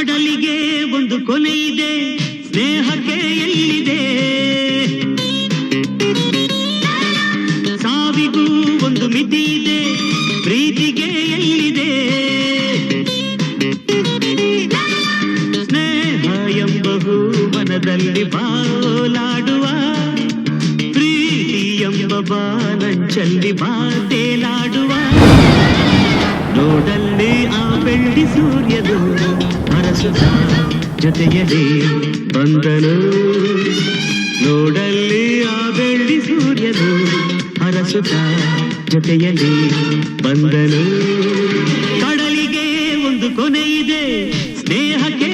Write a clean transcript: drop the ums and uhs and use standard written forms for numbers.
ಕಡಲಿಗೆ ಒಂದು ಕೊನೆ ಇದೆ, ಸ್ನೇಹಕ್ಕೆ ಎಲ್ಲಿದೆ? ಸಾವಿಗೂ ಒಂದು ಮಿತಿ ಇದೆ, ಪ್ರೀತಿಗೆ ಎಲ್ಲಿದೆ? ಸ್ನೇಹ ಎಂಬ ಮನದಲ್ಲಿ ಬಾಲಾಡುವ, ಪ್ರೀತಿ ಎಂಬ ಬಾನಂಚಲ್ಲಿ ಬಾತೇಲಾಡುವ. ನೋಡಲ್ಲಿ ಆ ಬೆಳ್ಳಿ ಸೂರ್ಯದು ಹರಸುತ್ತ ಜೊತೆಯಲ್ಲಿ ಬಂದನು. ನೋಡಲ್ಲಿ ಆ ಬೆಳ್ಳಿ ಸೂರ್ಯದು ಹರಸುತ್ತ ಜೊತೆಯಲ್ಲಿ ಬಂದನು. ಕಡಲಿಗೆ ಒಂದು ಕೊನೆ ಇದೆ, ಸ್ನೇಹಕ್ಕೆ